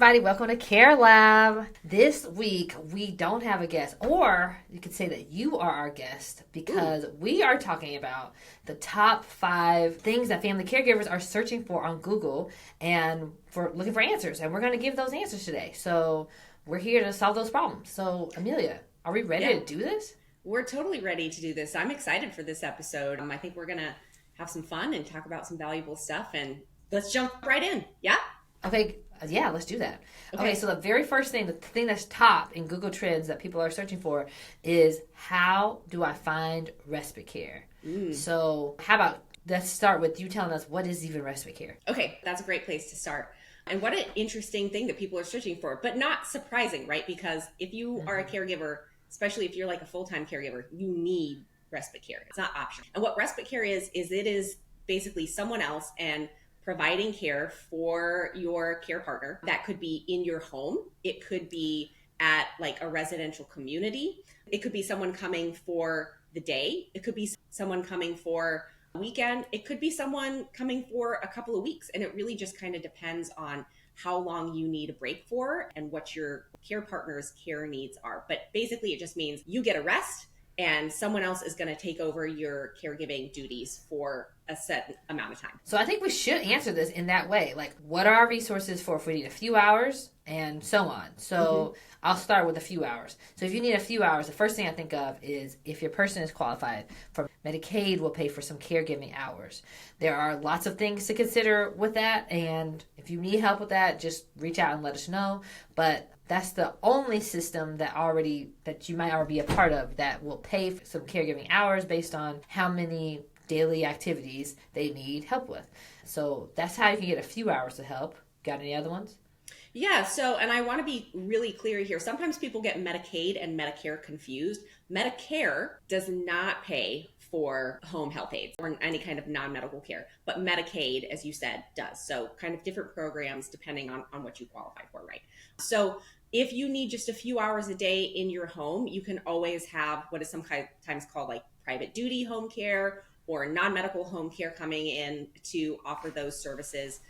everybody. Welcome to Care Lab. This week, we don't have a guest, or you could say that you are our guest because we are talking about the top 5 things that family caregivers are searching for on Google and for looking for answers. And we're going to give those answers today. So we're here to solve those problems. So, Amelia, are we ready to do this? We're totally ready to do this. I'm excited for this episode. I think we're going to have some fun and talk about some valuable stuff. And let's jump right in. Yeah? Okay. Yeah, let's do that. Okay, so the very first thing, the thing that's top in Google Trends that people are searching for is how do I find respite care? So how about let's start with you telling us what is even respite care? Okay, that's a great place to start. And what an interesting thing that people are searching for, but not surprising, right? Because if you are a caregiver, especially if you're like a full-time caregiver, you need respite care. It's not optional. And what respite care is it is basically someone else and providing care for your care partner. That could be in your home. It could be at like a residential community. It could be someone coming for the day. It could be someone coming for a weekend. It could be someone coming for a couple of weeks. And it really just kind of depends on how long you need a break for and what your care partner's care needs are. But basically it just means you get a rest and someone else is going to take over your caregiving duties for a set amount of time. So I think we should answer this in that way. Like, what are our resources for if we need a few hours and so on? So I'll start with a few hours. So if you need a few hours, the first thing I think of is if your person is qualified for Medicaid will pay for some caregiving hours. There are lots of things to consider with that. And if you need help with that, just reach out and let us know. But that's the only system that you might already be a part of that will pay for some caregiving hours based on how many daily activities they need help with. So that's how you can get a few hours of help. Got any other ones? Yeah, and I want to be really clear here. Sometimes people get Medicaid and Medicare confused. Medicare does not pay for home health aides or any kind of non-medical care, but Medicaid, as you said, does. So kind of different programs depending on what you qualify for, right? So if you need just a few hours a day in your home, you can always have what is sometimes called like private duty home care or non-medical home care coming in to offer those services.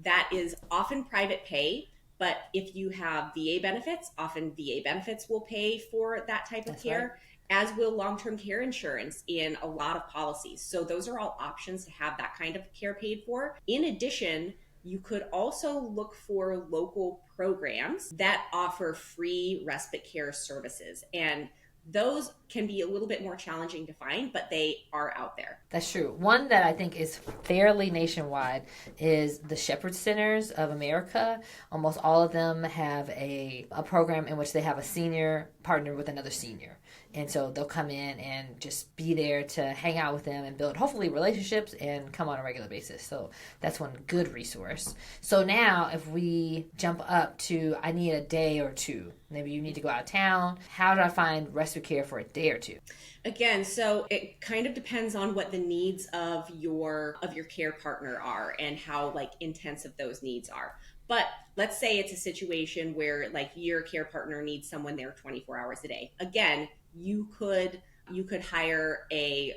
That is often private pay, but if you have VA benefits, often VA benefits will pay for that type of care, as will long-term care insurance in a lot of policies. So those are all options to have that kind of care paid for. In addition, you could also look for local programs that offer free respite care services. And those can be a little bit more challenging to find, but they are out there. That's true. One that I think is fairly nationwide is the Shepherd Centers of America. Almost all of them have a program in which they have a senior partner with another senior. And so they'll come in and just be there to hang out with them and build hopefully relationships and come on a regular basis. So that's one good resource. So now if we jump up to I need a day or two, maybe you need to go out of town. How do I find respite care for a day or two? Again, so it kind of depends on what the needs of your care partner are and how like intensive those needs are. But let's say it's a situation where like your care partner needs someone there 24 hours a day. Again, you could hire a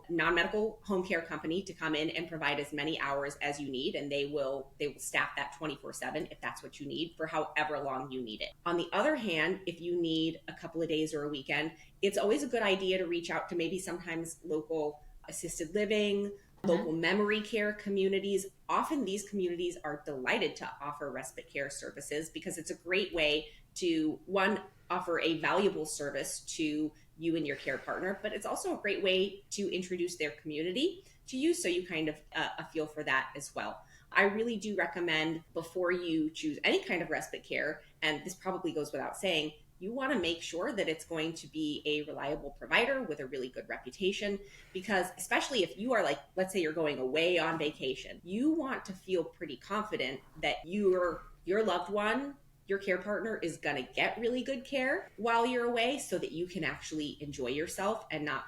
non-medical home care company to come in and provide as many hours as you need, and they will staff that 24/7 if that's what you need for however long you need it. On the other hand, if you need a couple of days or a weekend, it's always a good idea to reach out to maybe sometimes local assisted living, local memory care communities. Often these communities are delighted to offer respite care services because it's a great way to, one, offer a valuable service to you and your care partner, but it's also a great way to introduce their community to you, so you kind of a feel for that as well. I really do recommend before you choose any kind of respite care, and this probably goes without saying, you want to make sure that it's going to be a reliable provider with a really good reputation, because especially if you are like, let's say you're going away on vacation, you want to feel pretty confident that your loved one, your care partner, is going to get really good care while you're away so that you can actually enjoy yourself and not,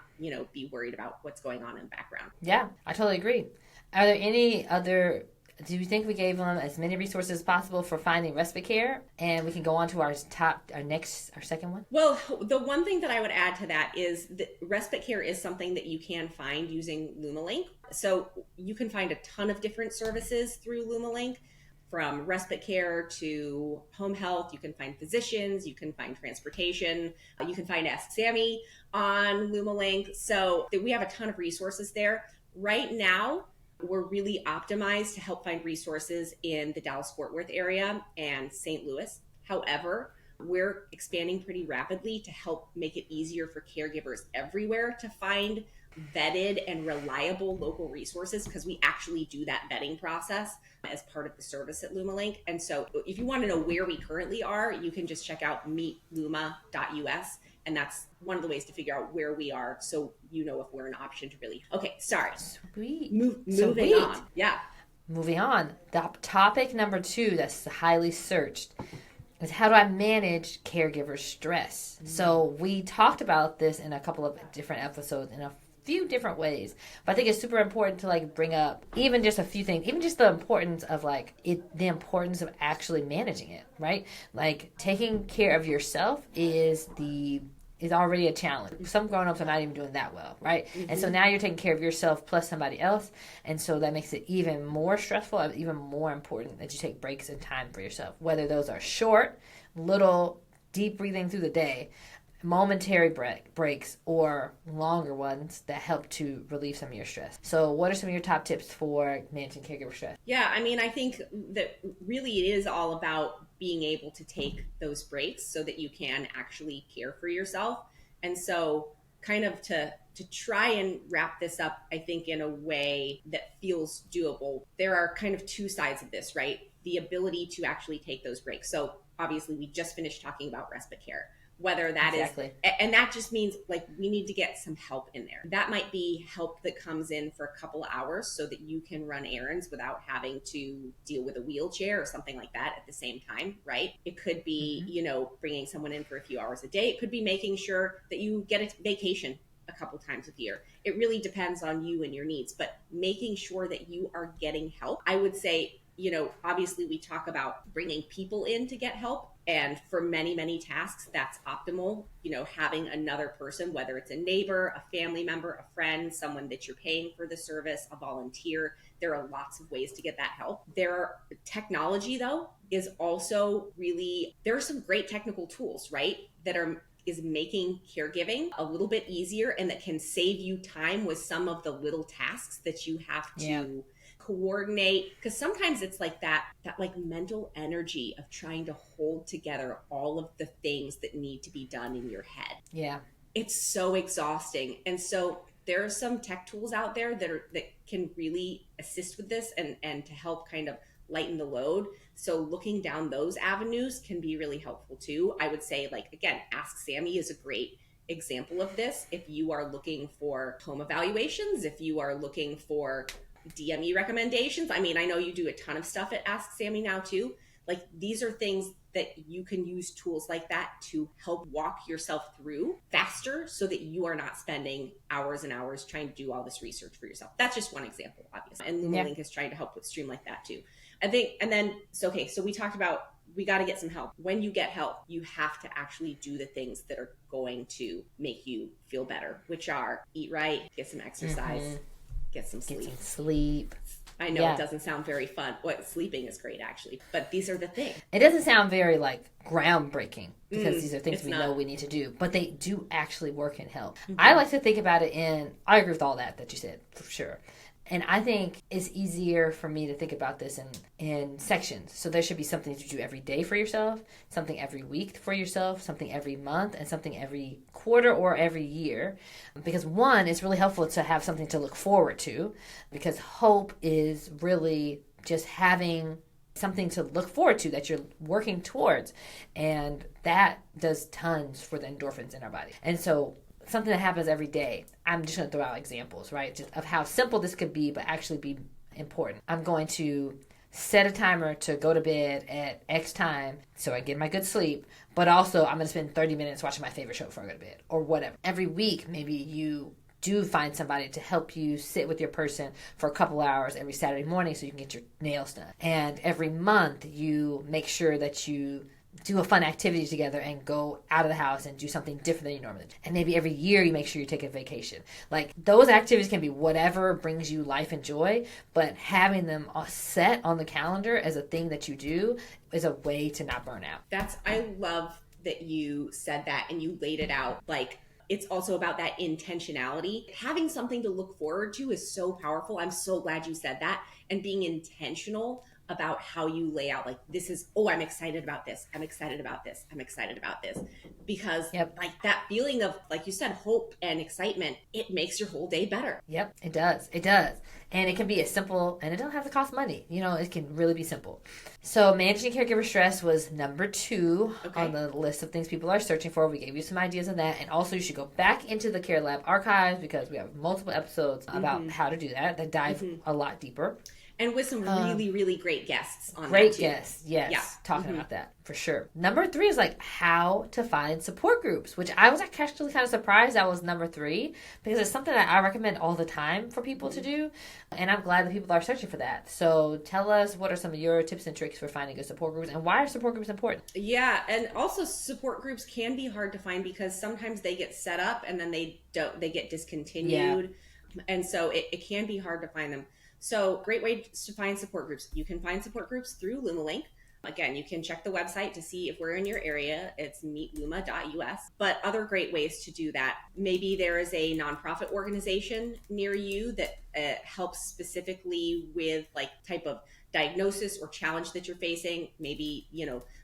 be worried about what's going on in the background. Yeah, I totally agree. Are there any other, do you think we gave them as many resources as possible for finding respite care? And we can go on to our second one? Well, the one thing that I would add to that is that respite care is something that you can find using LumaLink. So you can find a ton of different services through LumaLink. from respite care to home health. You can find physicians, you can find transportation, you can find AskSAMIE on LumaLink. So we have a ton of resources there. Right now, we're really optimized to help find resources in the Dallas-Fort Worth area and St. Louis. However, we're expanding pretty rapidly to help make it easier for caregivers everywhere to find vetted and reliable local resources, because we actually do that vetting process as part of the service at LumaLink. And so if you want to know where we currently are, you can just check out meetluma.us. And that's one of the ways to figure out where we are, so you know if we're an option to really. Okay, sorry. Sweet. Moving on. Yeah. Moving on. The topic number 2 that's highly searched is, how do I manage caregiver stress? So we talked about this in a couple of different episodes in a few different ways, but I think it's super important to bring up even just a few things, even just the importance of the importance of actually managing it, right? Taking care of yourself is already a challenge. Some grown-ups are not even doing that well, right? Mm-hmm. And so now you're taking care of yourself plus somebody else, and so that makes it even more stressful and even more important that you take breaks and time for yourself, whether those are short, little, deep breathing through the day, momentary breaks, or longer ones that help to relieve some of your stress. So what are some of your top tips for managing caregiver stress? Yeah, I think that really it is all about being able to take those breaks so that you can actually care for yourself. And so kind of to try and wrap this up, I think in a way that feels doable, there are kind of two sides of this, right? The ability to actually take those breaks. So obviously we just finished talking about respite care. Whether that exactly. is, and that just means we need to get some help in there. That might be help that comes in for a couple of hours so that you can run errands without having to deal with a wheelchair or something like that at the same time, right? It could be, bringing someone in for a few hours a day. It could be making sure that you get a vacation a couple times a year. It really depends on you and your needs, but making sure that you are getting help. I would say, obviously we talk about bringing people in to get help. And for many, many tasks, that's optimal. Having another person, whether it's a neighbor, a family member, a friend, someone that you're paying for the service, a volunteer. There are lots of ways to get that help. Technology, though, is also there are some great technical tools, right, is making caregiving a little bit easier and that can save you time with some of the little tasks that you have to coordinate, because sometimes it's that mental energy of trying to hold together all of the things that need to be done in your head. Yeah, it's so exhausting. And so there are some tech tools out there that can really assist with this and to help kind of lighten the load. So looking down those avenues can be really helpful too. I would say, again, AskSAMIE is a great example of this. If you are looking for home evaluations, if you are looking for DME recommendations. I know you do a ton of stuff at AskSAMIE now too. These are things that you can use tools like that to help walk yourself through faster so that you are not spending hours and hours trying to do all this research for yourself. That's just one example, obviously. And LumaLink is trying to help with stream like that too. I think, and then, so we talked about, we got to get some help. When you get help, you have to actually do the things that are going to make you feel better, which are eat right, get some exercise, get some sleep. I know it doesn't sound very fun. Sleeping is great, actually. But these are the things. It doesn't sound very, groundbreaking, because these are things we know we need to do. But they do actually work and help. Mm-hmm. I like to think about it I agree with all that you said, for sure. And I think it's easier for me to think about this in sections. So there should be something that you do every day for yourself, something every week for yourself, something every month, and something every quarter or every year. Because one, it's really helpful to have something to look forward to, because hope is really just having something to look forward to that you're working towards. And that does tons for the endorphins in our body. And so something that happens every day. I'm just going to throw out examples, right? Just of how simple this could be, but actually be important. I'm going to set a timer to go to bed at X time so I get my good sleep, but also I'm going to spend 30 minutes watching my favorite show before I go to bed, or whatever. Every week, maybe you do find somebody to help you sit with your person for a couple hours every Saturday morning so you can get your nails done. And every month, you make sure that you do a fun activity together and go out of the house and do something different than you normally do. And maybe every year you make sure you take a vacation. Like, those activities can be whatever brings you life and joy, but having them set on the calendar as a thing that you do is a way to not burn out. I love that you said that and you laid it out. Like, it's also about that intentionality. Having something to look forward to is so powerful. I'm so glad you said that. And being intentional about how you lay out, like, this is, oh, I'm excited about this. I'm excited about this. I'm excited about this. Because like that feeling of, like you said, hope and excitement, it makes your whole day better. Yep, it does. It does. And it can be as simple, and it doesn't have to cost money. You know, it can really be simple. So managing caregiver stress was number 2 on the list of things people are searching for. We gave you some ideas on that. And also you should go back into the Care Lab archives, because we have multiple episodes about how to do that dive a lot deeper. And with some really, really great guests on great that too. Guests, yes. Yeah. Talking about that, for sure. Number 3 is like how to find support groups, which I was actually kind of surprised that was number 3, because it's something that I recommend all the time for people to do. And I'm glad that people are searching for that. So tell us, what are some of your tips and tricks for finding good support groups, and why are support groups important? Yeah, and also support groups can be hard to find because sometimes they get set up and then they get discontinued. Yeah. And so it can be hard to find them. So great way to find support groups. You can find support groups through LumaLink. Again, you can check the website to see if we're in your area. It's meetluma.us. But other great ways to do that. Maybe there is a nonprofit organization near you that helps specifically with like type of diagnosis or challenge that you're facing. Maybe,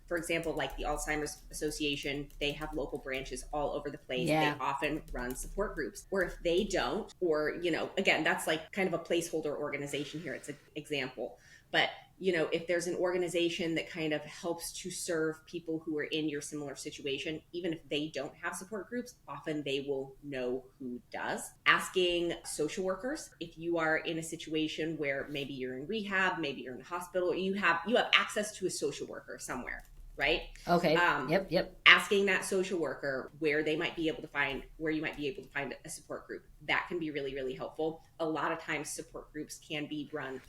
for example, like the Alzheimer's Association, they have local branches all over the place. Yeah. They often run support groups. Or if they don't, or, again, that's like kind of a placeholder organization here. It's an example. But, if there's an organization that kind of helps to serve people who are in your similar situation, even if they don't have support groups, often they will know who does. Asking social workers, if you are in a situation where maybe you're in rehab, maybe you're in the hospital, you have access to a social worker somewhere, right? Okay. Yep. Asking that social worker where you might be able to find a support group. That can be really, really helpful. A lot of times support groups can be run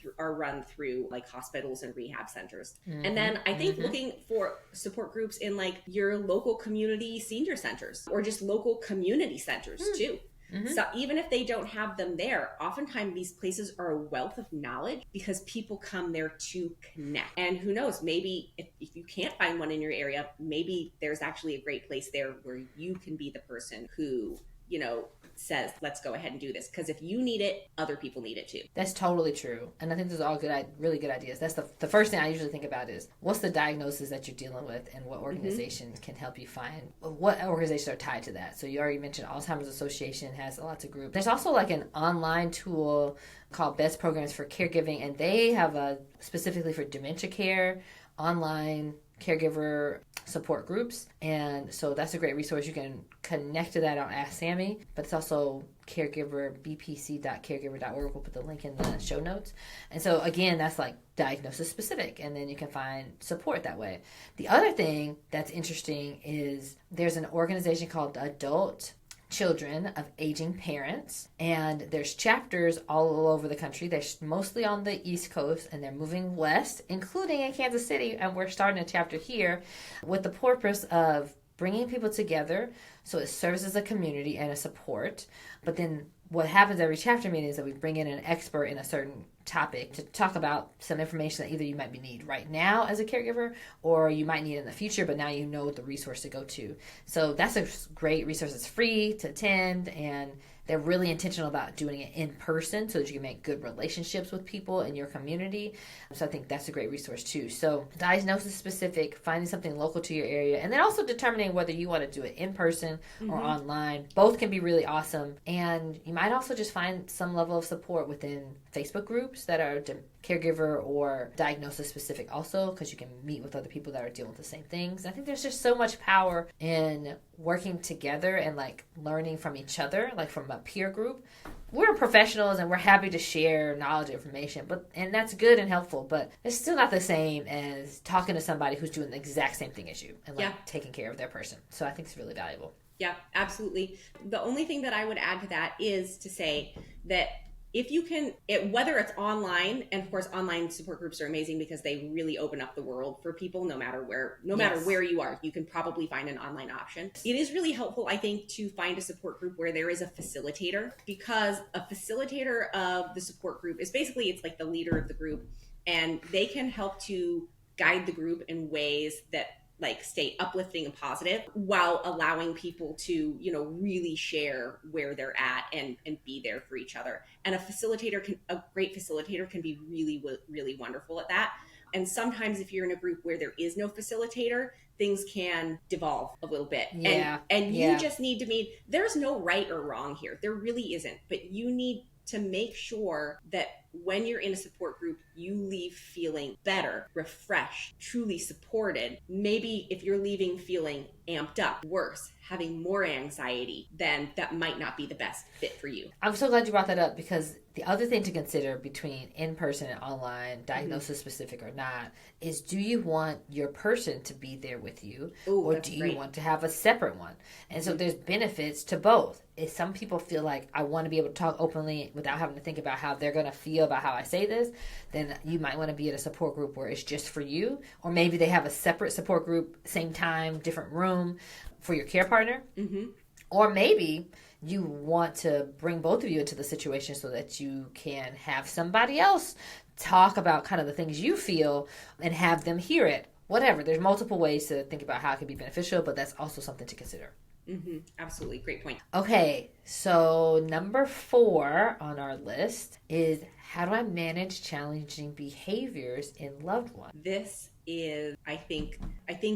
through like hospitals and rehab centers. Mm-hmm. And then I think looking for support groups in like your local community senior centers or just local community centers too. Mm-hmm. So even if they don't have them there, oftentimes these places are a wealth of knowledge because people come there to connect. And who knows, maybe if you can't find one in your area, maybe there's actually a great place there where you can be the person who, says, let's go ahead and do this. Because if you need it, other people need it too. That's totally true. And I think those are all really good ideas. That's the first thing I usually think about is what's the diagnosis that you're dealing with and what organizations can help you find, what organizations are tied to that. So you already mentioned Alzheimer's Association has lots of groups. There's also like an online tool called Best Programs for Caregiving, and they have specifically for dementia care, online caregiver support groups. And so that's a great resource. You can connect to that on AskSAMIE, but it's also caregiver, bpc.caregiver.org. We'll put the link in the show notes. And so again, that's like diagnosis specific, and then you can find support that way. The other thing that's interesting is there's an organization called Adult Children of Aging Parents, and there's chapters all over the country. They're mostly on the East Coast, and they're moving west, including in Kansas City, and we're starting a chapter here with the purpose of bringing people together so it serves as a community and a support. But then what happens every chapter meeting is that we bring in an expert in a certain topic to talk about some information that either you might need right now as a caregiver or you might need in the future, but now you know the resource to go to. So that's a great resource. It's free to attend, and they're really intentional about doing it in person so that you can make good relationships with people in your community. So I think that's a great resource too. So diagnosis specific, finding something local to your area, and then also determining whether you want to do it in person or online. Both can be really awesome. And you might also just find some level of support within Facebook groups that are caregiver or diagnosis specific also, because you can meet with other people that are dealing with the same things. I think there's just so much power in working together and like learning from each other, like from a peer group. We're professionals and we're happy to share knowledge and information, and that's good and helpful, but it's still not the same as talking to somebody who's doing the exact same thing as you and taking care of their person. So I think it's really valuable. Yeah, absolutely. The only thing that I would add to that is to say that if you can, whether it's online, and of course online support groups are amazing because they really open up the world for people no matter where you are. You can probably find an online option. It is really helpful, I think, to find a support group where there is a facilitator, because a facilitator of the support group is basically, it's like the leader of the group, and they can help to guide the group in ways that like stay uplifting and positive while allowing people to, you know, really share where they're at and be there for each other. And a great facilitator can be really, really wonderful at that. And sometimes if you're in a group where there is no facilitator, things can devolve a little bit. And you just need to mean, there's no right or wrong here. There really isn't. But you need to make sure that when you're in a support group, you leave feeling better, refreshed, truly supported. Maybe if you're leaving feeling amped up, worse, having more anxiety, then that might not be the best fit for you. I'm so glad you brought that up, because the other thing to consider between in-person and online, diagnosis specific or not, is do you want your person to be there with you, or do you want to have a separate one? And so there's benefits to both. If some people feel like, I want to be able to talk openly without having to think about how they're going to feel about how I say this, then you might want to be at a support group where it's just for you, or maybe they have a separate support group, same time, different room for your care partner. Or maybe you want to bring both of you into the situation so that you can have somebody else talk about kind of the things you feel and have them hear it. Whatever. There's multiple ways to think about how it can be beneficial, but that's also something to consider. Absolutely. Great point. Okay, so number 4 on our list is, how do I manage challenging behaviors in loved ones? This is, I think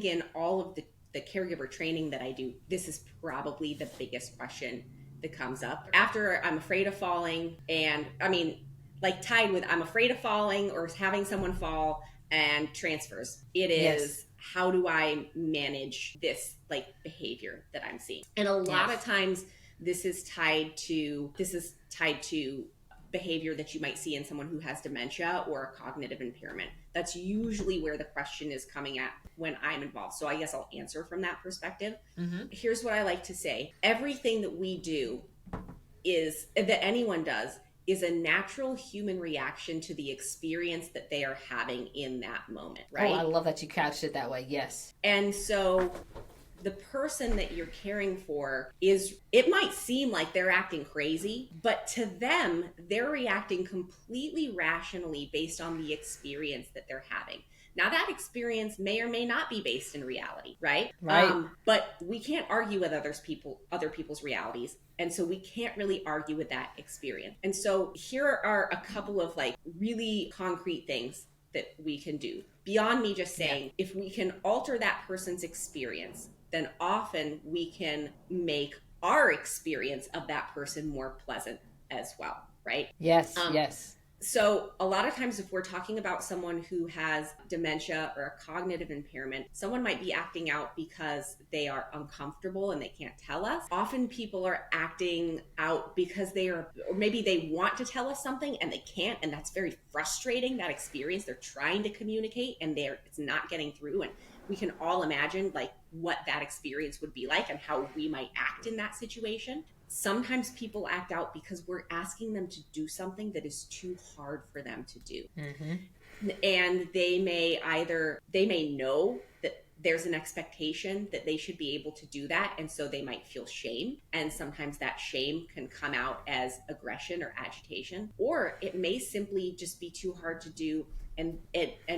in all of the caregiver training that I do, this is probably the biggest question that comes up. After I'm afraid of falling, and I mean, like tied with I'm afraid of falling or having someone fall and transfers, it is, how do I manage this like behavior that I'm seeing? And a lot of times this is tied to behavior that you might see in someone who has dementia or a cognitive impairment. That's usually where the question is coming at when I'm involved. So I guess I'll answer from that perspective. Here's what I like to say. Everything that we do that anyone does is a natural human reaction to the experience that they are having in that moment, right? Oh, I love that you couched it that way. Yes. And so the person that you're caring for it might seem like they're acting crazy, but to them, they're reacting completely rationally based on the experience that they're having. Now, that experience may or may not be based in reality, right? But we can't argue with other people's realities. And so we can't really argue with that experience. And so here are a couple of like really concrete things that we can do. Beyond me just saying, if we can alter that person's experience, then often we can make our experience of that person more pleasant as well, right? Yes, yes. So a lot of times if we're talking about someone who has dementia or a cognitive impairment, someone might be acting out because they are uncomfortable and they can't tell us. Often people are acting out because or maybe they want to tell us something and they can't, and that's very frustrating, that experience. They're trying to communicate and it's not getting through, and we can all imagine like what that experience would be like and how we might act in that situation. Sometimes people act out because we're asking them to do something that is too hard for them to do. And they may know that there's an expectation that they should be able to do that, and so they might feel shame, and sometimes that shame can come out as aggression or agitation, or it may simply just be too hard to do, and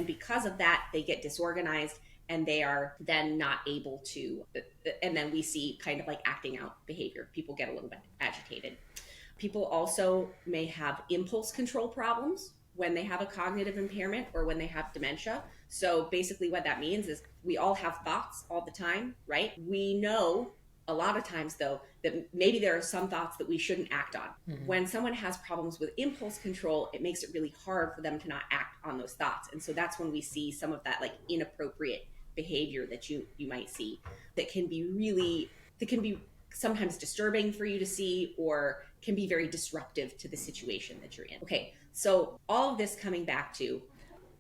because of that they get disorganized and they are then not able to, and then we see kind of like acting out behavior. People get a little bit agitated. People also may have impulse control problems when they have a cognitive impairment or when they have dementia. So basically what that means is we all have thoughts all the time, right? We know a lot of times though that maybe there are some thoughts that we shouldn't act on. When someone has problems with impulse control, it makes it really hard for them to not act on those thoughts. And so that's when we see some of that like inappropriate behavior that you might see that can be sometimes disturbing for you to see, or can be very disruptive to the situation that you're in. Okay, so all of this coming back to,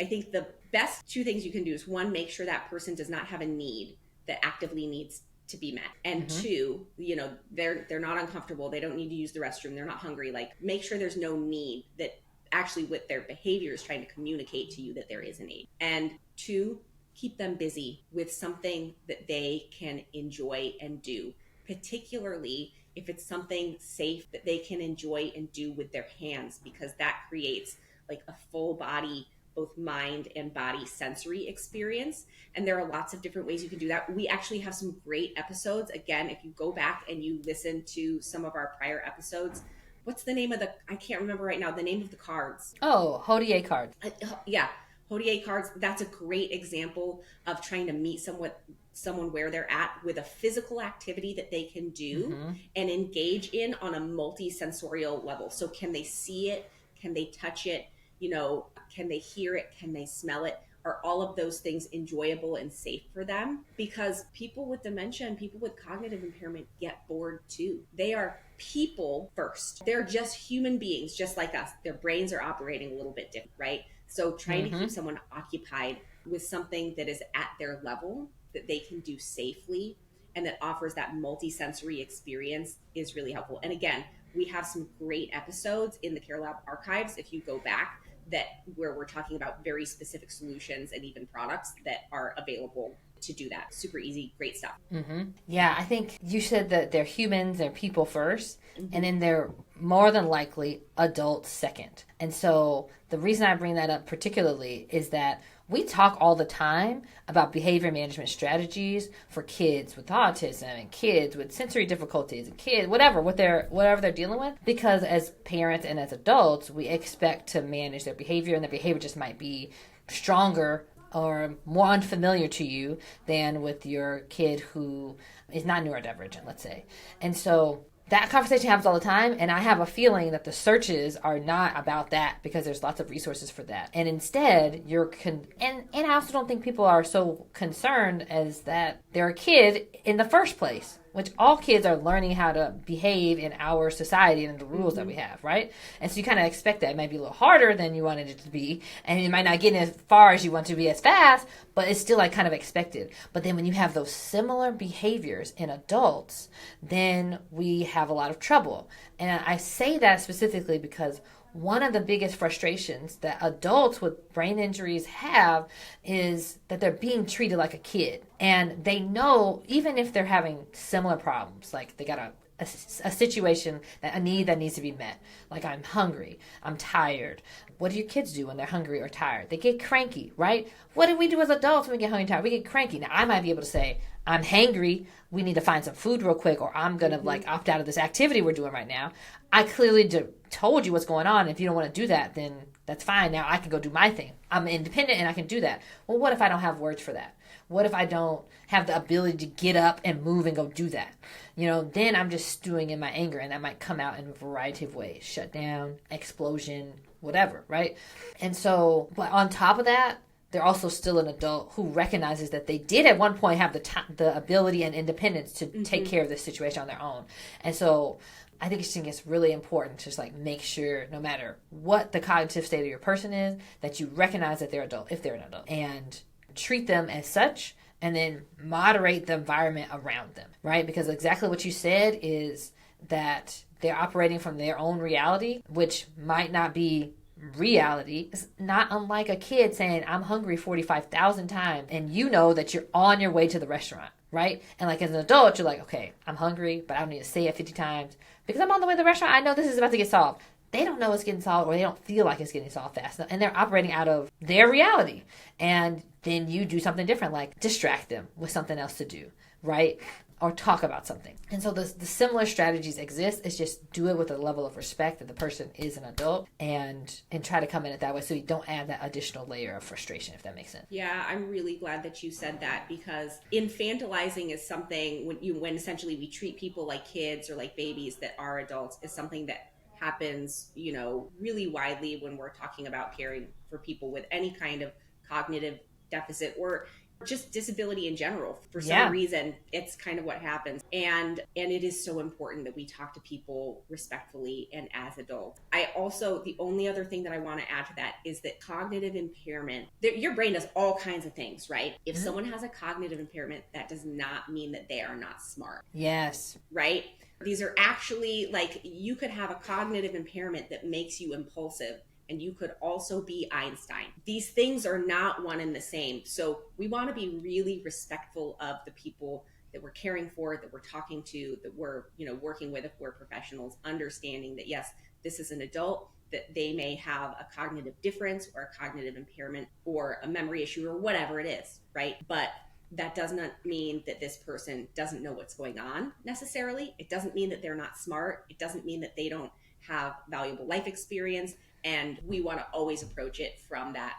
I think the best 2 things you can do is, 1, make sure that person does not have a need that actively needs to be met. And two, they're not uncomfortable, they don't need to use the restroom, they're not hungry. Like, make sure there's no need, that actually with their behavior is trying to communicate to you that there is a need. And two, keep them busy with something that they can enjoy and do, particularly if it's something safe that they can enjoy and do with their hands, because that creates like a full body, both mind and body sensory experience. And there are lots of different ways you can do that. We actually have some great episodes. Again, if you go back and you listen to some of our prior episodes, what's the name of I can't remember right now, the name of the cards. Oh, Hodier cards. Yeah, Hodier cards. That's a great example of trying to meet someone where they're at with a physical activity that they can do and engage in on a multi-sensorial level. So can they see it? Can they touch it? Can they hear it? Can they smell it? Are all of those things enjoyable and safe for them? Because people with dementia and people with cognitive impairment get bored too. They are people first. They're just human beings, just like us. Their brains are operating a little bit different, right? So trying to keep someone occupied with something that is at their level, that they can do safely, and that offers that multi-sensory experience is really helpful. And again, we have some great episodes in the Care Lab archives, if you go back, where we're talking about very specific solutions and even products that are available to do that. Super easy, great stuff. Yeah, I think you said that they're humans, they're people first, and then they're more than likely adults second. And so the reason I bring that up particularly is that we talk all the time about behavior management strategies for kids with autism and kids with sensory difficulties and kids, whatever they're dealing with, because as parents and as adults, we expect to manage their behavior, and their behavior just might be stronger or more unfamiliar to you than with your kid who is not neurodivergent, let's say. And so that conversation happens all the time, and I have a feeling that the searches are not about that, because there's lots of resources for that. And instead, and I also don't think people are so concerned as that they're a kid in the first place, which all kids are learning how to behave in our society and the rules that we have, right? And so you kind of expect that it might be a little harder than you wanted it to be, and it might not get as far as you want to be as fast, but it's still like kind of expected. But then when you have those similar behaviors in adults, then we have a lot of trouble. And I say that specifically because one of the biggest frustrations that adults with brain injuries have is that they're being treated like a kid. And they know, even if they're having similar problems, like they got a situation, a need that needs to be met. Like, I'm hungry, I'm tired. What do your kids do when they're hungry or tired? They get cranky, right? What do we do as adults when we get hungry and tired? We get cranky. Now, I might be able to say, I'm hangry, we need to find some food real quick, or I'm going to opt out of this activity we're doing right now. I clearly told you what's going on. If you don't want to do that, then that's fine. Now I can go do my thing. I'm independent and I can do that. Well, what if I don't have words for that? What if I don't have the ability to get up and move and go do that? Then I'm just stewing in my anger, and that might come out in a variety of ways. Shut down, explosion, whatever, right? And so, but on top of that, they're also still an adult who recognizes that they did at one point have the ability and independence to take care of this situation on their own. And so I think it's really important to just make sure, no matter what the cognitive state of your person is, that you recognize that they're adult, if they're an adult, and treat them as such, and then moderate the environment around them, right? Because exactly what you said is that they're operating from their own reality, which might not be reality. It's not unlike a kid saying, I'm hungry 45,000 times, and you know that you're on your way to the restaurant, right? And as an adult, you're like, okay, I'm hungry, but I don't need to say it 50 times because I'm on the way to the restaurant. I know this is about to get solved. They don't know it's getting solved, or they don't feel like it's getting solved fast enough, and they're operating out of their reality. And then you do something different, like distract them with something else to do, right? Or talk about something. And so the similar strategies exist. It's just do it with a level of respect that the person is an adult, and try to come in it that way, so you don't add that additional layer of frustration, if that makes sense. Yeah, I'm really glad that you said that, because infantilizing is something when essentially we treat people like kids or like babies that are adults, is something that happens, really widely when we're talking about caring for people with any kind of cognitive deficit, or just disability in general. For some reason, it's kind of what happens. And it is so important that we talk to people respectfully and as adults. I also, the only other thing that I want to add to that is that cognitive impairment, your brain does all kinds of things, right? If someone has a cognitive impairment, that does not mean that they are not smart. Yes. Right? These are actually, like, you could have a cognitive impairment that makes you impulsive, and you could also be Einstein. These things are not one and the same. So we want to be really respectful of the people that we're caring for, that we're talking to, that we're, working with if we're professionals, understanding that, yes, this is an adult, that they may have a cognitive difference or a cognitive impairment or a memory issue or whatever it is, right? But that does not mean that this person doesn't know what's going on necessarily. It doesn't mean that they're not smart. It doesn't mean that they don't have valuable life experience. And we want to always approach it from that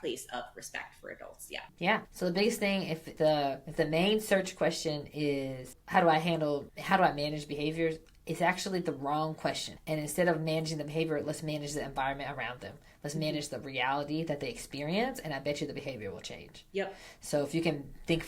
place of respect for adults. Yeah. So the biggest thing, if the main search question is how do I manage behaviors, it's actually the wrong question. And instead of managing the behavior, let's manage the environment around them. Let's manage the reality that they experience, and I bet you the behavior will change. Yep. So if you can think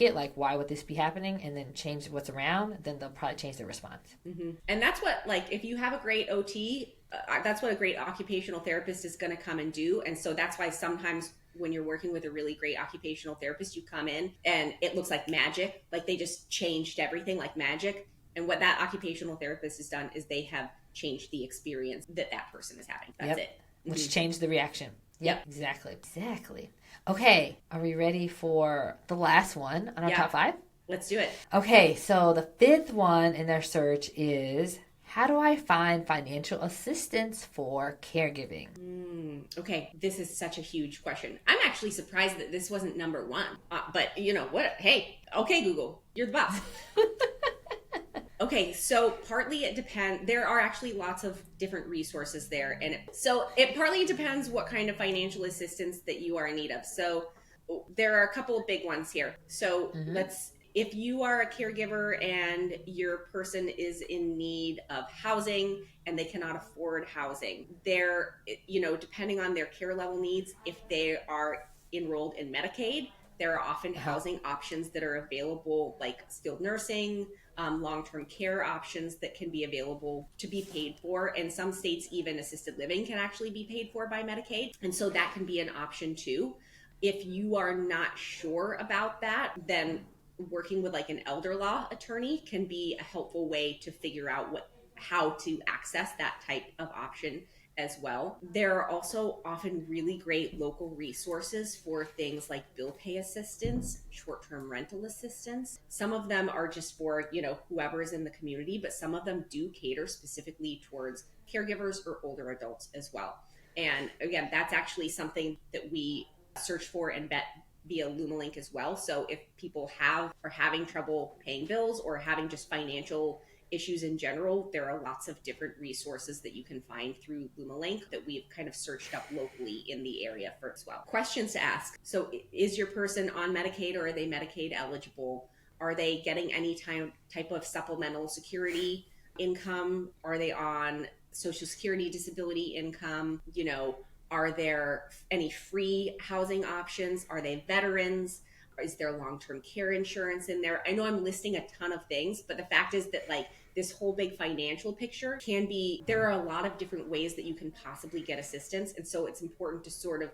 it, like, why would this be happening, and then change what's around, then they'll probably change their response. Mm-hmm. And that's what, like, if you have a great OT, that's what a great occupational therapist is going to come and do. And so that's why sometimes when you're working with a really great occupational therapist, you come in and it looks like magic, like they just changed everything like magic. And what that occupational therapist has done is they have changed the experience that person is having. That's it. Which changed the reaction. Yep. Exactly. Okay. Are we ready for the last one on our top 5? Let's do it. Okay. So the 5th one in their search is, how do I find financial assistance for caregiving? Okay. This is such a huge question. I'm actually surprised that this wasn't number 1. But you know what? Hey, okay, Google, you're the boss. Okay, so partly it depends. There are actually lots of different resources there. And it partly depends what kind of financial assistance that you are in need of. So there are a couple of big ones here. So if you are a caregiver and your person is in need of housing and they cannot afford housing, they're, depending on their care level needs, if they are enrolled in Medicaid, there are often housing options that are available, like skilled nursing, long-term care options that can be available to be paid for. And some states, even assisted living can actually be paid for by Medicaid. And so that can be an option too. If you are not sure about that, then working with like an elder law attorney can be a helpful way to figure out how to access that type of option as well. There are also often really great local resources for things like bill pay assistance, short-term rental assistance. Some of them are just for, whoever is in the community, but some of them do cater specifically towards caregivers or older adults as well. And again, that's actually something that we search for and vet via LumaLink as well. So if people are having trouble paying bills or having just financial issues in general, there are lots of different resources that you can find through LumaLink that we've kind of searched up locally in the area for as well. Questions to ask. So is your person on Medicaid or are they Medicaid eligible? Are they getting any type of supplemental security income? Are they on Social Security disability income? Are there any free housing options? Are they veterans? Is there long-term care insurance in there? I know I'm listing a ton of things, but the fact is that this whole big financial picture there are a lot of different ways that you can possibly get assistance. And so it's important to sort of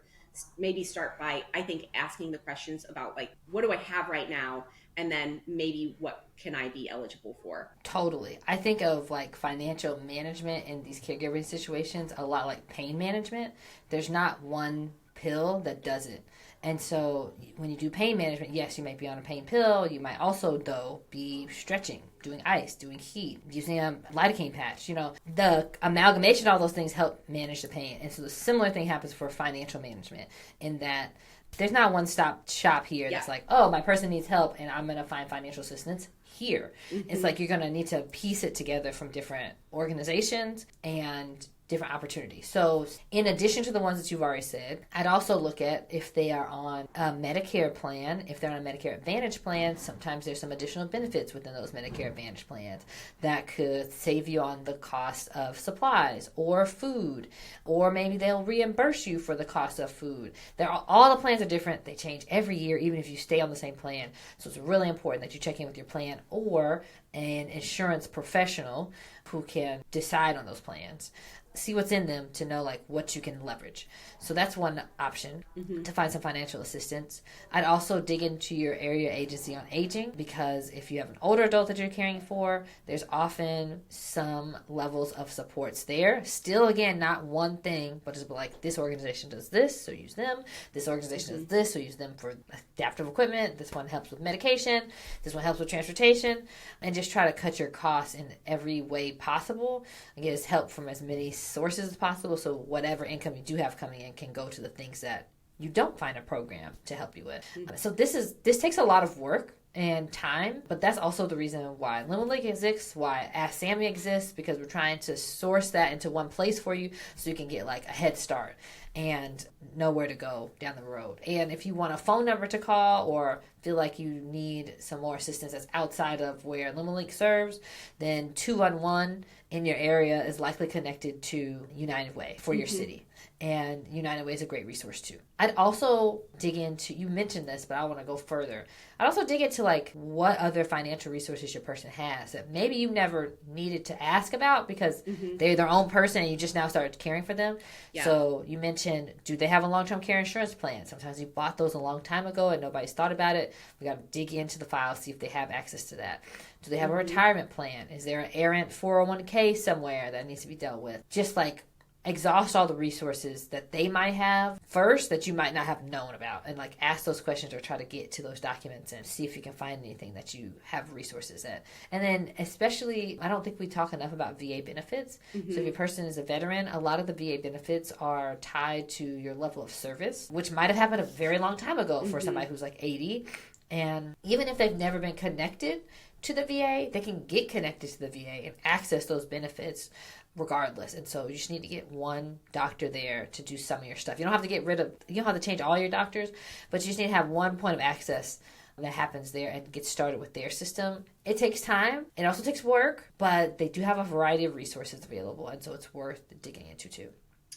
maybe start by, I think, asking the questions about what do I have right now? And then maybe what can I be eligible for? Totally. I think of financial management in these caregiving situations a lot like pain management. There's not one pill that does it. And so when you do pain management, yes, you might be on a pain pill. You might also, though, be stretching, doing ice, doing heat, using a lidocaine patch. The amalgamation of all those things help manage the pain. And so the similar thing happens for financial management in that there's not one stop shop here that's my person needs help and I'm going to find financial assistance here. Mm-hmm. It's you're going to need to piece it together from different organizations and different opportunities. So in addition to the ones that you've already said, I'd also look at if they are on a Medicare plan. If they're on a Medicare Advantage plan, sometimes there's some additional benefits within those Medicare Advantage plans that could save you on the cost of supplies or food, or maybe they'll reimburse you for the cost of food. All the plans are different. They change every year, even if you stay on the same plan. So it's really important that you check in with your plan or an insurance professional who can decide on those plans. See what's in them to know like what you can leverage. So that's one option to find some financial assistance. I'd also dig into your area agency on aging, because if you have an older adult that you're caring for, there's often some levels of supports there. Still, again, not one thing, but just like this organization does this, so use them. This organization does this, so use them for adaptive equipment. This one helps with medication. This one helps with transportation. And just try to cut your costs in every way possible and get as help from as many sources as possible, so whatever income you do have coming in can go to the things that you don't find a program to help you with. So this takes a lot of work and time, but that's also the reason why LumaLink exists, why AskSAMIE exists, because we're trying to source that into one place for you so you can get like a head start and know where to go down the road. And if you want a phone number to call or feel like you need some more assistance that's outside of where LumaLink serves, then 211 in your area is likely connected to United Way for your city. And United Way is a great resource too. I'd also dig into, you mentioned this, but I want to go further. I'd also dig into like what other financial resources your person has that maybe you never needed to ask about because they're their own person and you just now started caring for them. Yeah. So you mentioned, do they have a long-term care insurance plan? Sometimes you bought those a long time ago and nobody's thought about it. We got to dig into the file, see if they have access to that. Do they have a retirement plan? Is there an errant 401k somewhere that needs to be dealt with? Just like exhaust all the resources that they might have first that you might not have known about, and like ask those questions or try to get to those documents and see if you can find anything that you have resources at. And then especially, I don't think we talk enough about VA benefits. So if your person is a veteran, a lot of the VA benefits are tied to your level of service, which might have happened a very long time ago for somebody who's like 80. And even if they've never been connected to the VA, they can get connected to the VA and access those benefits regardless. And so you just need to get one doctor there to do some of your stuff. You don't have to you don't have to change all your doctors, but you just need to have one point of access that happens there and get started with their system. It takes time. It also takes work, but they do have a variety of resources available. And so it's worth digging into too.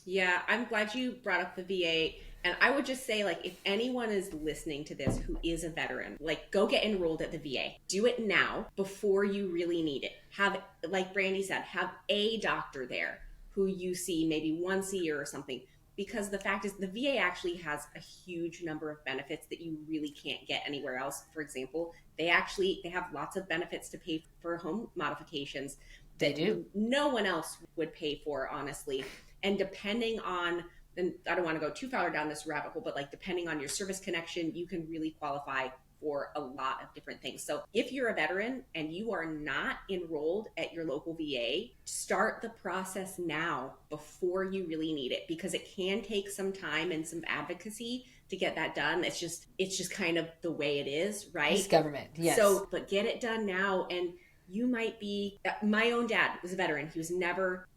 Yeah, I'm glad you brought up the VA. And I would just say, like, if anyone is listening to this who is a veteran, like, go get enrolled at the VA. Do it now before you really need it. Have, like Brandy said, have a doctor there who you see maybe once a year or something. Because the fact is, the VA actually has a huge number of benefits that you really can't get anywhere else. For example, they have lots of benefits to pay for home modifications that no one else would pay for, honestly. And depending on, and I don't want to go too far down this rabbit hole, but like depending on your service connection, you can really qualify for a lot of different things. So if you're a veteran and you are not enrolled at your local VA, start the process now before you really need it, because it can take some time and some advocacy to get that done. It's just kind of the way it is, right? It's government, yes. So, but get it done now. And you might be, my own dad was a veteran. He was never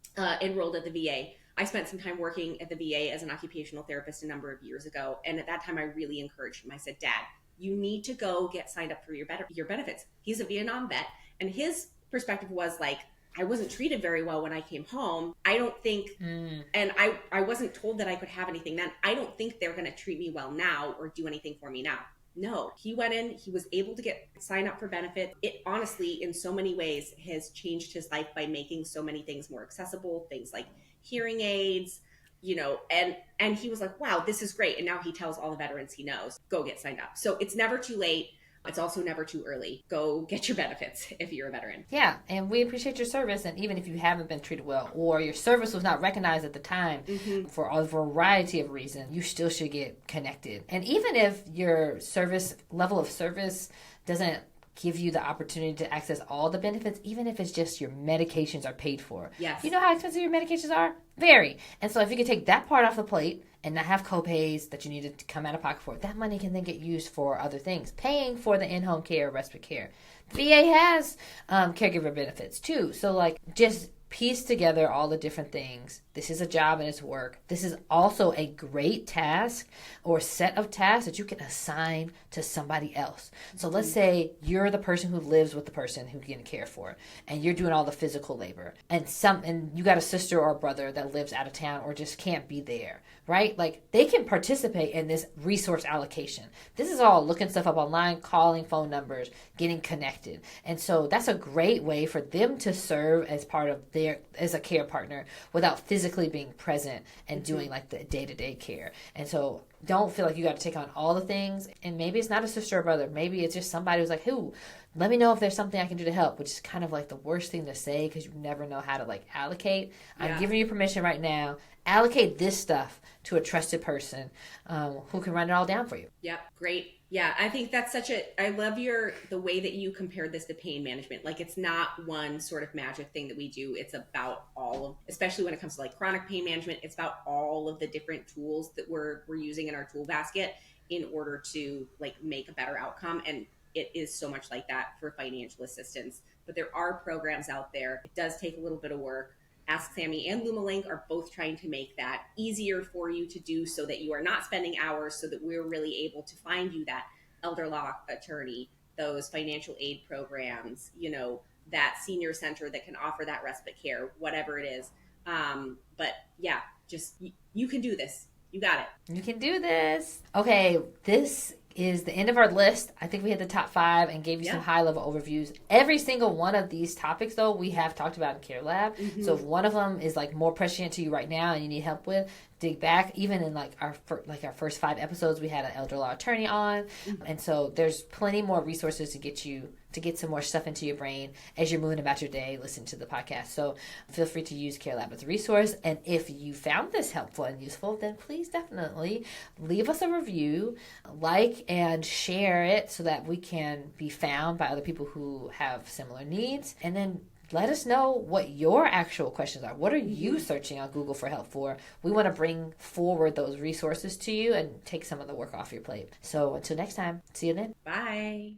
enrolled at the VA. I spent some time working at the VA as an occupational therapist a number of years ago. And at that time, I really encouraged him. I said, Dad, you need to go get signed up for your benefits. He's a Vietnam vet. And his perspective was like, I wasn't treated very well when I came home. I don't think, and I wasn't told that I could have anything then. I don't think they're going to treat me well now or do anything for me now. No, he went in, he was able to sign up for benefits. It honestly, in so many ways, has changed his life by making so many things more accessible, things like hearing aids, and he was like, wow, this is great. And now he tells all the veterans he knows, go get signed up. So it's never too late. It's also never too early. Go get your benefits if you're a veteran. Yeah, and we appreciate your service. And even if you haven't been treated well or your service was not recognized at the time for a variety of reasons, you still should get connected. And even if your level of service doesn't give you the opportunity to access all the benefits, even if it's just your medications are paid for. Yes. You know how expensive your medications are? Very. And so if you could take that part off the plate and not have co-pays that you need to come out of pocket for, that money can then get used for other things. Paying for the in-home care, respite care. VA has caregiver benefits too. So like just piece together all the different things. This is a job and it's work. This is also a great task or set of tasks that you can assign to somebody else. So let's say you're the person who lives with the person who can care for, and you're doing all the physical labor, and you got a sister or a brother that lives out of town or just can't be there, right? Like, they can participate in this resource allocation. This is all looking stuff up online, calling phone numbers, getting connected. And so that's a great way for them to serve as part of as a care partner without physically being present and doing like the day-to-day care. And so don't feel like you got to take on all the things. And maybe it's not a sister or brother. Maybe it's just somebody who's like, let me know if there's something I can do to help, which is kind of like the worst thing to say because you never know how to like allocate. Yeah. I'm giving you permission right now. Allocate this stuff to a trusted person who can run it all down for you. Yep. Great. Yeah, I think that's I love the way that you compared this to pain management. Like, it's not one sort of magic thing that we do. It's about especially when it comes to like chronic pain management, it's about all of the different tools that we're using in our tool basket in order to like make a better outcome. And it is so much like that for financial assistance. But there are programs out there. It does take a little bit of work. AskSAMIE and LumaLink are both trying to make that easier for you to do so that you are not spending hours, so that we're really able to find you that elder law attorney, those financial aid programs, that senior center that can offer that respite care, whatever it is. But yeah, just you can do this. You got it. You can do this. Okay, this is the end of our list. I think we had the top 5 and gave you some high-level overviews. Every single one of these topics, though, we have talked about in Care Lab. Mm-hmm. So if one of them is like more prescient to you right now and you need help with, dig back. Even in like our first 5 episodes, we had an elder law attorney on. Mm-hmm. And so there's plenty more resources to get some more stuff into your brain as you're moving about your day, listen to the podcast. So feel free to use Care Lab as a resource. And if you found this helpful and useful, then please definitely leave us a review, like and share it so that we can be found by other people who have similar needs. And then let us know what your actual questions are. What are you searching on Google for help for? We want to bring forward those resources to you and take some of the work off your plate. So until next time, see you then. Bye.